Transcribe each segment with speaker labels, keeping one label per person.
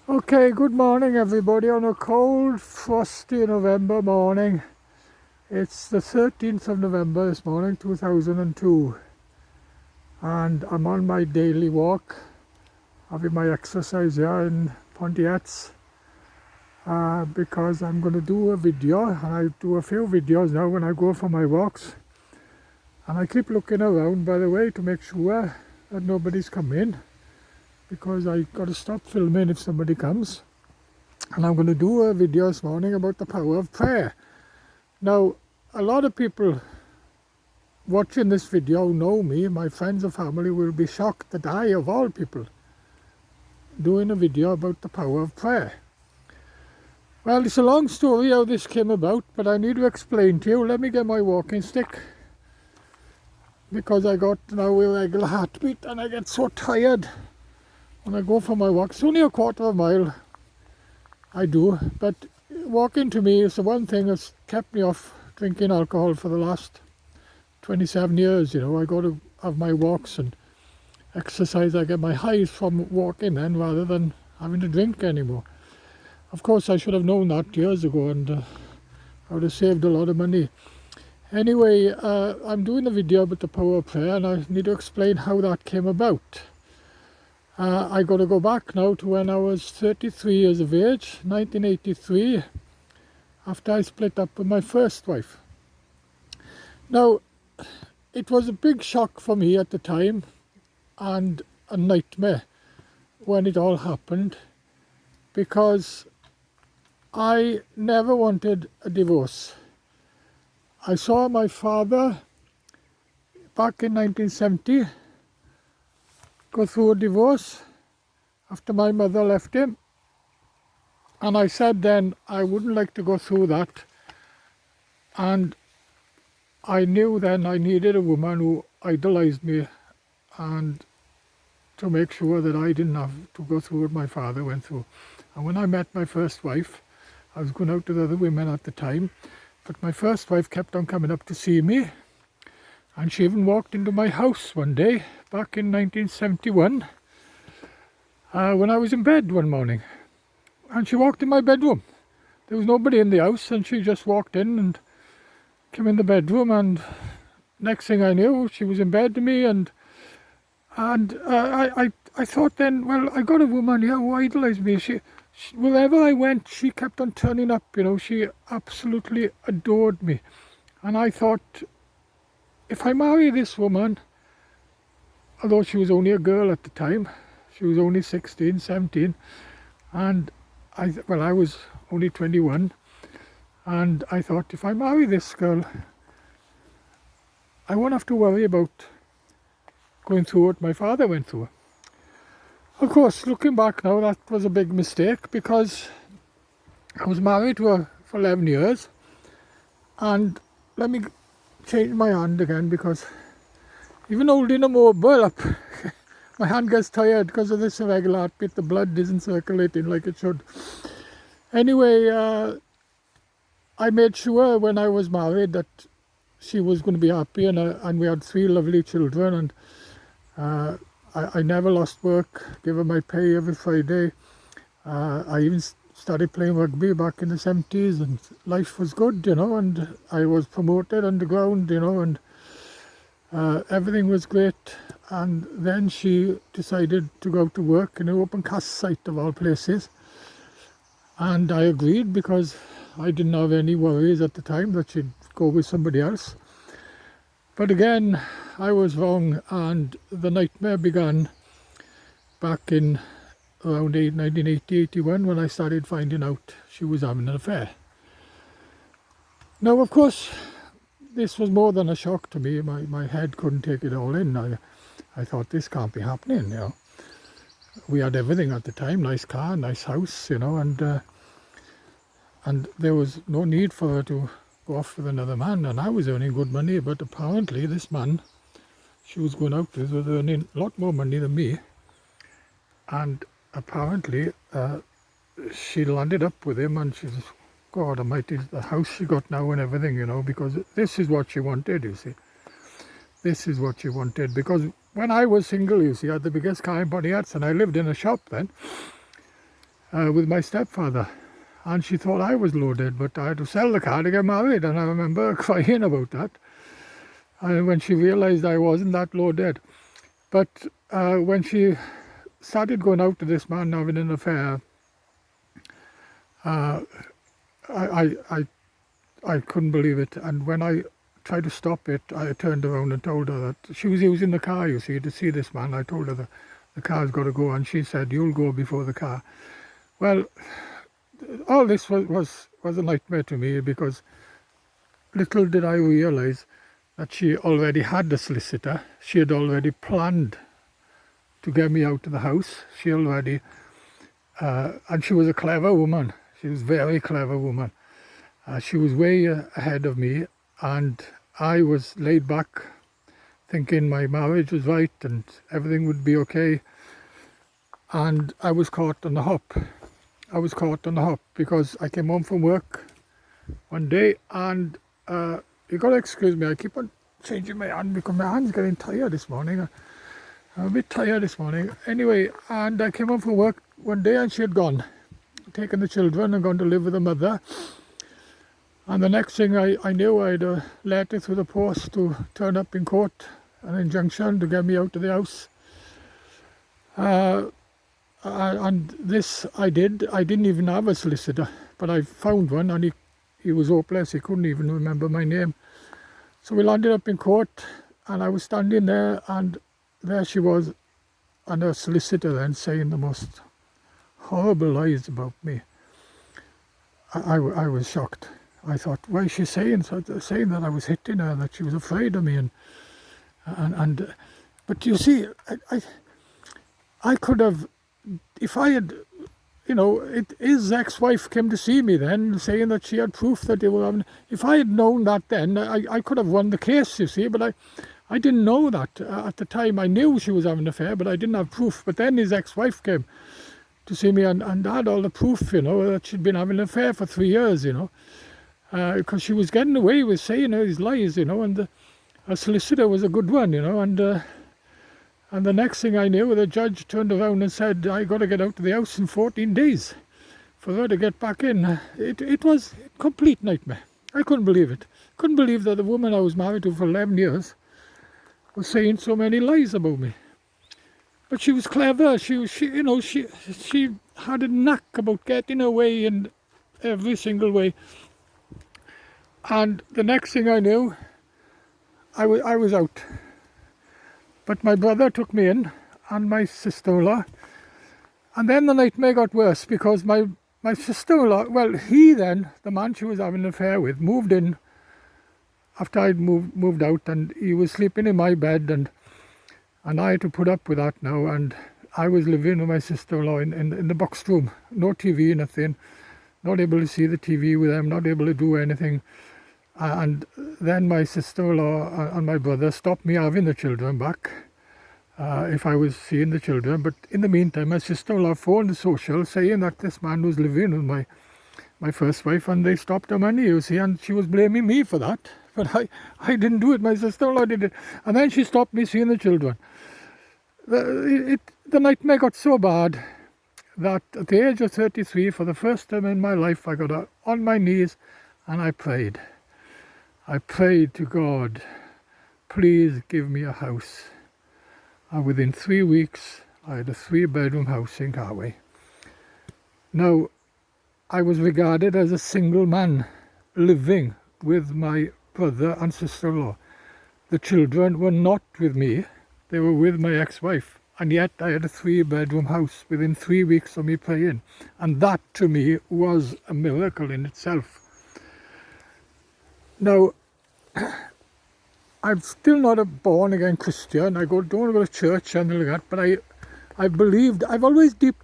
Speaker 1: Okay, good morning everybody on a cold, frosty November morning. It's the 13th of November this morning, 2002, and I'm on my daily walk, having my exercise here in Pontiats, because I'm going to do a video, and I do a few videos now when I go for my walks, and I keep looking around, by the way, to make sure that nobody's come in, because I got to stop filming if somebody comes. And I'm going to do a video this morning about the power of prayer. Now, a lot of people watching this video know me. My friends and family will be shocked that I, of all people, doing a video about the power of prayer. Well, it's a long story how this came about, but I need to explain to you. Let me get my walking stick, because I got now irregular heartbeat and I get so tired when I go for my walk. It's only a quarter of a mile I do, but walking to me is the one thing that's kept me off drinking alcohol for the last 27 years. You know, I go to have my walks and exercise. I get my highs from walking then, rather than having to drink anymore. Of course, I should have known that years ago, and I would have saved a lot of money. Anyway, I'm doing a video about the power of prayer, and I need to explain how that came about. I got to go back now to when I was 33 years of age, 1983, after I split up with my first wife. Now, it was a big shock for me at the time, and a nightmare when it all happened, because I never wanted a divorce. I saw my father back in 1970 go through a divorce after my mother left him, and I said then I wouldn't like to go through that, and I knew then I needed a woman who idolized me, and to make sure that I didn't have to go through what my father went through. And when I met my first wife, I was going out with other women at the time, but my first wife kept on coming up to see me, and she even walked into my house one day back in 1971 when I was in bed one morning, and she walked in my bedroom. There was nobody in the house, and she just walked in and came in the bedroom, and next thing I knew, she was in bed with me, and I thought then, well, I got a woman here who idolized me. She, wherever I went, she kept on turning up, you know, she absolutely adored me. And I thought, if I marry this woman, although she was only a girl at the time, she was only 16, 17, and I was only 21, and I thought, if I marry this girl, I won't have to worry about going through what my father went through. Of course, looking back now, that was a big mistake, because I was married to her for 11 years, and let me change my hand again, because even holding a mobile up, my hand gets tired because of this irregular heartbeat. The blood isn't circulating like it should. Anyway, I made sure when I was married that she was going to be happy, and we had 3 lovely children, and I never lost work, gave her my pay every Friday. I even started playing rugby back in the 70s, and life was good, you know, and I was promoted underground, you know, and everything was great. And then she decided to go to work in an open cast site of all places, and I agreed, because I didn't have any worries at the time that she'd go with somebody else. But again, I was wrong, and the nightmare began back in around 1980, 81, when I started finding out she was having an affair. Now, of course, this was more than a shock to me. My head couldn't take it all in. I thought, this can't be happening, you know. We had everything at the time, nice car, nice house, you know, and there was no need for her to go off with another man, and I was earning good money, but apparently this man she was going out with was earning a lot more money than me, and apparently she landed up with him, and she's, God almighty, the house she got now and everything, you know, because this is what she wanted, you see. This is what she wanted, because when I was single, you see, I had the biggest car in Pontiats, and I lived in a shop then. with my stepfather. And she thought I was loaded, but I had to sell the car to get married, and I remember her crying about that. And when she realised I wasn't that loaded. But when she started going out to this man having an affair, uh, I couldn't believe it. And when I tried to stop it, I turned around and told her that she was using the car, you see, to see this man. I told her that the car's got to go, and she said, "You'll go before the car." Well, all this was a nightmare to me, because little did I realise that she already had a solicitor. She had already planned to get me out of the house. She already, and she was a clever woman. She was a very clever woman. She was way ahead of me, and I was laid back thinking my marriage was right and everything would be okay. And I was caught on the hop. I was caught on the hop because I came home from work one day, and you got to excuse me, I keep on changing my hand because my hand's getting tired this morning. I'm a bit tired this morning. Anyway, and I came home from work one day and she had gone, taken the children and gone to live with her mother. And the next thing I knew, I had a letter through the post to turn up in court, an injunction to get me out of the house. And this I did. I didn't even have a solicitor, but I found one, and he was hopeless. He couldn't even remember my name. So we landed up in court, and I was standing there, and there she was, and her solicitor then saying the most horrible lies about me. I was shocked. I thought, why is she saying that I was hitting her, that she was afraid of me, and but you see, I could have, if I had, his ex-wife came to see me then, saying that she had proof that they were having. If I had known that then, I could have won the case, you see, but I didn't know that at the time. I knew she was having an affair, but I didn't have proof. But then his ex-wife came to see me and had all the proof, that she'd been having an affair for 3 years, because she was getting away with saying these lies, and her solicitor was a good one, and the next thing I knew, the judge turned around and said, I got to get out of the house in 14 days for her to get back in. It was a complete nightmare. I couldn't believe it. Couldn't believe that the woman I was married to for 11 years was saying so many lies about me. But she was clever. She had a knack about getting away in every single way. And the next thing I knew, I was out. But my brother took me in, and my sister-in-law. And then the nightmare got worse, because my sister-in-law, well, he then, the man she was having an affair with, moved in after I'd moved out, and he was sleeping in my bed, and I had to put up with that now. And I was living with my sister-in-law in the boxed room, no TV, nothing, not able to see the TV with them, not able to do anything. And then my sister-in-law and my brother stopped me having the children back if I was seeing the children. But in the meantime, my sister-in-law phoned the social saying that this man was living with my first wife, and they stopped her money, you see, and she was blaming me for that. But I didn't do it, my sister-in-law did it. And then she stopped me seeing the children. The nightmare got so bad that at the age of 33, for the first time in my life, I got on my knees and I prayed. I prayed to God, please give me a house. And within 3 weeks, I had a 3-bedroom house in Carway. Now, I was regarded as a single man living with my brother and sister-in-law. The children were not with me, they were with my ex-wife. And yet I had a 3-bedroom house within 3 weeks of me praying. And that to me was a miracle in itself. Now, I'm still not a born-again Christian. I don't go to church and anything like that, but I believed, I've always deep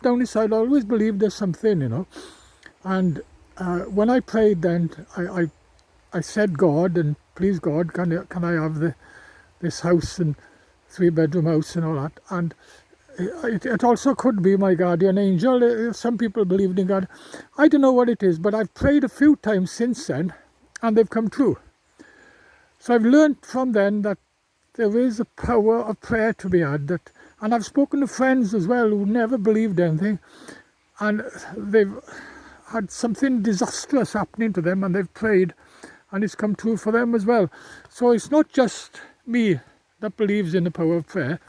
Speaker 1: down inside, I always believed there's something, And when I prayed then, I said, God, and please God, can I have this house and 3-bedroom house and all that? And it also could be my guardian angel. Some people believed in God. I don't know what it is, but I've prayed a few times since then, and they've come true. So I've learned from then that there is a power of prayer to be had. And I've spoken to friends as well who never believed anything, and they've had something disastrous happening to them, and they've prayed, and it's come true for them as well. So it's not just me that believes in the power of prayer,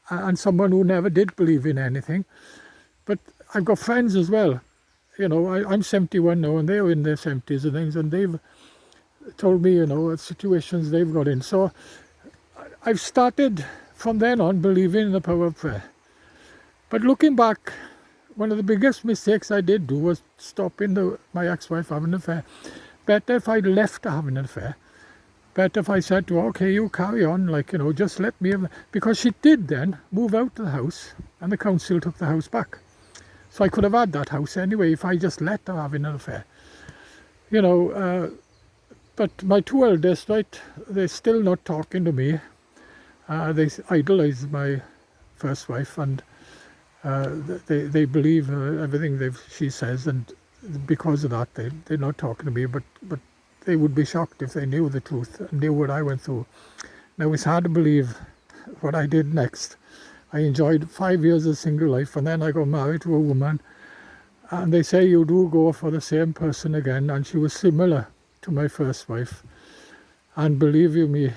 Speaker 1: and someone who never did believe in anything, but I've got friends as well. You know, I'm 71 now, and they're in their 70s and things, and they've told me, you know, situations they've got in. So I've started from then on believing in the power of prayer. But looking back, one of the biggest mistakes I did do was stopping my ex-wife having an affair. Better if I'd left her having an affair. Better if I said to her, okay, you carry on, like, you know, just let me have... Because she did then move out of the house, and the council took the house back. So I could have had that house anyway if I just let her having an affair. You know, but my two eldest, right, they're still not talking to me. They idolize my first wife, and they believe everything she says, and because of that they're not talking to me, but they would be shocked if they knew the truth and knew what I went through. Now it's hard to believe what I did next. I enjoyed 5 years of single life, and then I got married to a woman, and they say you do go for the same person again, and she was similar to my first wife. And believe you me,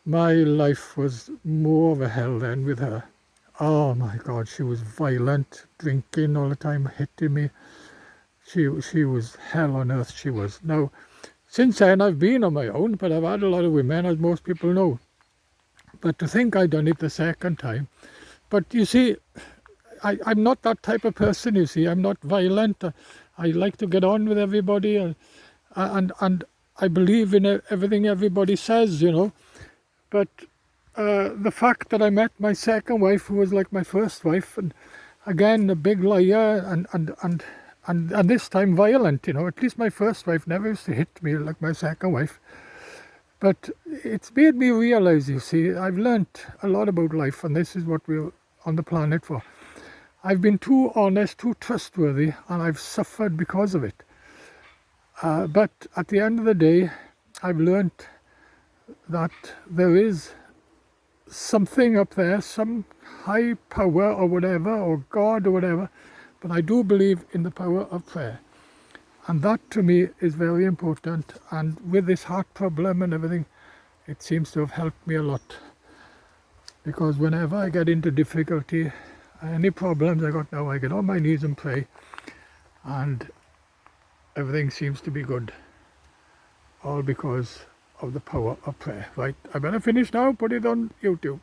Speaker 1: my life was more of a hell then with her. Oh my God, she was violent, drinking all the time, hitting me. She was hell on earth, she was. Now, since then I've been on my own, but I've had a lot of women, as most people know. But to think I'd done it the second time. But you see, I'm not that type of person, you see. I'm not violent. I like to get on with everybody, and I believe in everything everybody says, you know. But the fact that I met my second wife, who was like my first wife, and again a big liar, and this time violent, you know. At least my first wife never used to hit me like my second wife. But it's made me realize, you see, I've learnt a lot about life, and this is what we're on the planet for. I've been too honest, too trustworthy, and I've suffered because of it. But at the end of the day, I've learnt that there is something up there, some high power or whatever, or God or whatever, but I do believe in the power of prayer. And that to me is very important, and with this heart problem and everything, it seems to have helped me a lot. Because whenever I get into difficulty, any problems I got now, I get on my knees and pray, and everything seems to be good. All because of the power of prayer. Right, I better finish now, put it on YouTube.